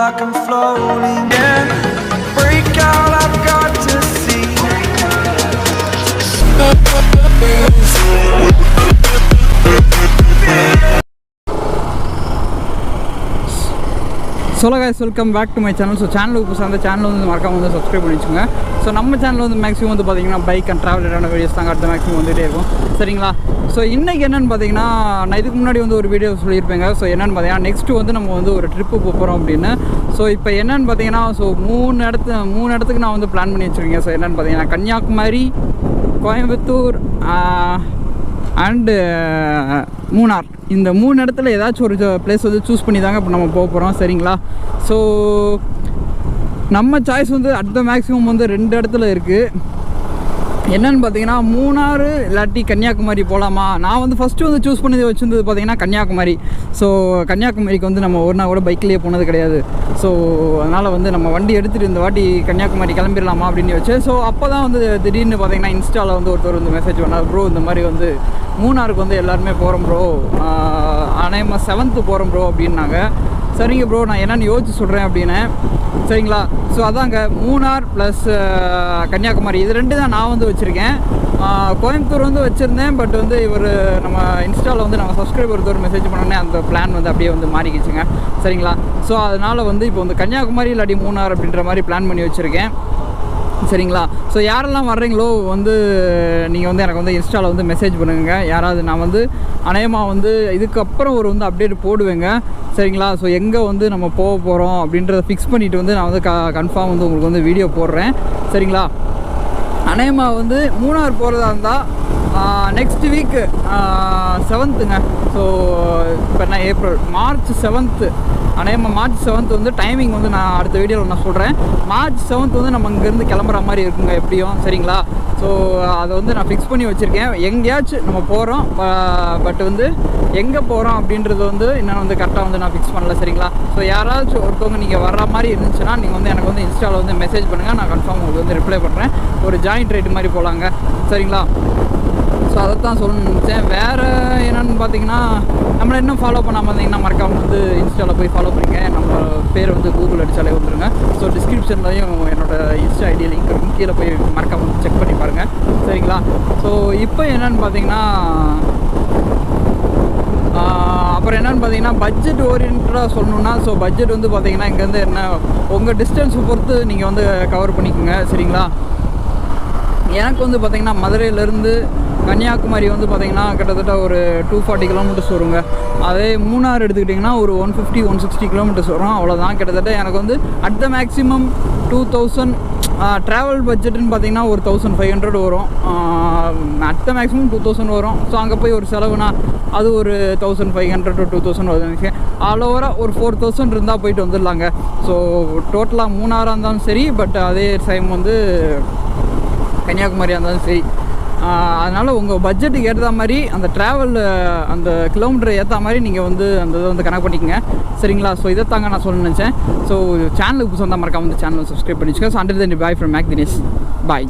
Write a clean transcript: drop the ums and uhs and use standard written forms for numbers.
like I'm floating. Yeah, break out, I've got to see. So guys, welcome back to my channel. So channel ku sanda channel வந்து மறக்காம வந்து subscribe பண்ணி வச்சுங்க. So நம்ம சேனல்ல வந்து மேக்ஸिमम வந்து பாத்தீங்கன்னா bike and travel related videos தான் அடுத்த மேக்ஸிமம் வந்துட்டே இருக்கும். சரிங்களா? ஸோ இன்றைக்கி என்னென்னு பார்த்தீங்கன்னா நான் இதுக்கு முன்னாடி வந்து ஒரு வீடியோ சொல்லியிருப்பேங்க. ஸோ என்னென்னு பார்த்தீங்கன்னா நெக்ஸ்ட்டு வந்து நம்ம வந்து ஒரு ட்ரிப்பு போகிறோம் அப்படின்னு. ஸோ இப்போ என்னென்னு பார்த்தீங்கன்னா ஸோ மூணு இடத்துக்கு நான் வந்து பிளான் பண்ணி வச்சுருக்கேன். ஸோ என்னென்னு பார்த்தீங்கன்னா கன்னியாகுமரி, கோயம்புத்தூர் அண்டு மூணார். இந்த 3 இடத்துல ஏதாச்சும் ஒரு பிளேஸ் வந்து சூஸ் பண்ணி தாங்க இப்போ நம்ம போக போகிறோம். சரிங்களா? ஸோ நம்ம சாய்ஸ் வந்து அட் த மேக்ஸிமம் வந்து 2 இடத்துல இருக்குது. என்னென்னு பார்த்தீங்கன்னா மூணாறு இல்லாட்டி கன்னியாகுமரி போகலாமா. நான் வந்து ஃபஸ்ட்டு வந்து சூஸ் பண்ணி வச்சுருந்தது பார்த்தீங்கன்னா கன்னியாகுமரி. ஸோ கன்னியாகுமரிக்கு வந்து நம்ம ஒரு நாள் கூட பைக்லேயே போனது கிடையாது. ஸோ அதனால் வந்து நம்ம வண்டி எடுத்துகிட்டு இந்த வாட்டி கன்னியாகுமரி கிளம்பிடலாமா அப்படின்னு வச்சேன். ஸோ அப்போ தான் வந்து திடீர்னு பார்த்தீங்கன்னா இன்ஸ்டாவில் வந்து ஒருத்தர் வந்து மெசேஜ் பண்ணார், ப்ரோ இந்த மாதிரி வந்து மூணாருக்கு வந்து எல்லாருமே போகிறோம் ப்ரோ, அநேகமாக 7th போகிறோம் ப்ரோ அப்படின்னாங்க. சரிங்க ப்ரோ, நான் என்னென்னு யோசிச்சு சொல்கிறேன் அப்படின்னு. சரிங்களா? ஸோ அதாங்க மூணார் ப்ளஸ் கன்னியாகுமரி இது 2 தான் நான் வந்து வச்சுருக்கேன். கோயம்புத்தூர் வந்து வச்சுருந்தேன். பட் வந்து இவர் நம்ம இன்ஸ்டாவில் வந்து நம்ம சப்ஸ்கிரைபர் ஒரு மெசேஜ் பண்ணோன்னே அந்த பிளான் வந்து அப்படியே வந்து மாறிக்கிச்சுங்க. சரிங்களா? ஸோ அதனால் வந்து இப்போ வந்து கன்னியாகுமரி இல்லாட்டி மூணார் அப்படின்ற மாதிரி பிளான் பண்ணி வச்சுருக்கேன். சரிங்களா? ஸோ யாரெல்லாம் வர்றீங்களோ வந்து நீங்கள் வந்து எனக்கு வந்து இன்ஸ்டாவில் வந்து மெசேஜ் பண்ணுங்க. யாராவது நான் வந்து அநேகமாக வந்து இதுக்கப்புறம் ஒரு வந்து அப்டேட் போடுவேங்க. சரிங்களா? ஸோ எங்கே வந்து நம்ம போக போகிறோம் அப்படின்றத ஃபிக்ஸ் பண்ணிவிட்டு வந்து நான் வந்து கன்ஃபார்ம் வந்து உங்களுக்கு வந்து வீடியோ போடுறேன். சரிங்களா? அநேகமாக வந்து மூணார் போகிறதா இருந்தால் நெக்ஸ்ட் வீக்கு 7th. ஸோ இப்போ என்ன மார்ச் 7th, அநேகமாக மார்ச் 7th வந்து டைமிங் வந்து நான் அடுத்த வீடியோவில் நான் சொல்கிறேன். மார்ச் 7th வந்து நம்ம இங்கேருந்து கிளம்புற மாதிரி இருக்குங்க எப்படியும். சரிங்களா? ஸோ அதை வந்து நான் ஃபிக்ஸ் பண்ணி வச்சுருக்கேன். எங்கேயாச்சும் நம்ம போகிறோம், பட் வந்து எங்கே போகிறோம் அப்படின்றது வந்து இன்னும் வந்து கரெக்டாக வந்து நான் ஃபிக்ஸ் பண்ணல. சரிங்களா? ஸோ யாராச்சும் ஒருத்தவங்க நீங்கள் வர்ற மாதிரி இருந்துச்சுன்னா நீங்கள் வந்து எனக்கு வந்து இன்ஸ்டாவில் வந்து மெசேஜ் பண்ணுங்கள். நான் கன்ஃபார்ம் உங்களுக்கு வந்து ரிப்ளை பண்ணுறேன். ஒரு ஜாயிண்ட் ரேட்டு மாதிரி போகலாங்க. சரிங்களா? ஸோ அதைத்தான் சொல்லணும்னு நினச்சேன். வேறு என்னென்னு பார்த்தீங்கன்னா நம்மளை இன்னும் ஃபாலோ பண்ணாமல் இருந்தீங்கன்னா மறக்காமல் வந்து இன்ஸ்டாவில் போய் ஃபாலோ பண்ணிங்க. நம்ம பேர் வந்து கூகுள் அடித்தாலே வந்துடுங்க. ஸோ டிஸ்கிரிப்ஷன்லையும் என்னோடய இன்ஸ்டா ஐடி லிங்க் இருக்கும், கீழே போய் மறக்காமல் வந்து செக் பண்ணி பாருங்கள். சரிங்களா? ஸோ இப்போ என்னென்னு பார்த்தீங்கன்னா அப்புறம் என்னென்னு பார்த்தீங்கன்னா பட்ஜெட் ஓரியன்டாக சொல்லணுன்னா, ஸோ பட்ஜெட் வந்து பார்த்தீங்கன்னா இங்கேருந்து என்ன உங்கள் டிஸ்டன்ஸை பொறுத்து நீங்கள் வந்து கவர் பண்ணிக்கோங்க. சரிங்களா? எனக்கு வந்து பார்த்திங்கன்னா மதுரையிலேருந்து கன்னியாகுமரி வந்து பார்த்திங்கன்னா கிட்டத்தட்ட ஒரு 240 கிலோமீட்டர்ஸ் வருங்க. அதே மூணார் எடுத்துக்கிட்டிங்கன்னா ஒரு 150-160 கிலோமீட்டர்ஸ் வரும். அவ்வளோதான். கிட்டத்தட்ட எனக்கு வந்து அட் த மேக்ஸிமம் 2000 ட்ராவல் பட்ஜெட்டுன்னு பார்த்திங்கன்னா ஒரு 1500 வரும். அட் த மேக்ஸிமம் 2000 வரும். ஸோ அங்கே போய் ஒரு செலவுனா அது ஒரு 1500 to 2000 வருது. ஆல் ஓவராக ஒரு 4000 இருந்தால் போயிட்டு வந்துடலாங்க. ஸோ டோட்டலாக மூணாராக இருந்தாலும் சரி, பட் அதே டைம் வந்து கன்னியாகுமரியாக இருந்தாலும் சரி. அதனால் உங்கள் பட்ஜெட்டுக்கு ஏற்ற மாதிரி அந்த ட்ராவல் அந்த கிலோமீட்டர் ஏற்ற மாதிரி நீங்கள் வந்து அந்த இதை வந்து கனெக்ட் பண்ணிக்கோங்க. சரிங்களா? ஸோ இதைத்தாங்க நான் சொல்ல நினச்சேன். ஸோ சேனலுக்கு புதுசாக மறக்காம வந்து சேனலை சப்ஸ்கிரைப் பண்ணிச்சுக்கோங்க. So until then bye from மேக் தினேஷ். பாய்.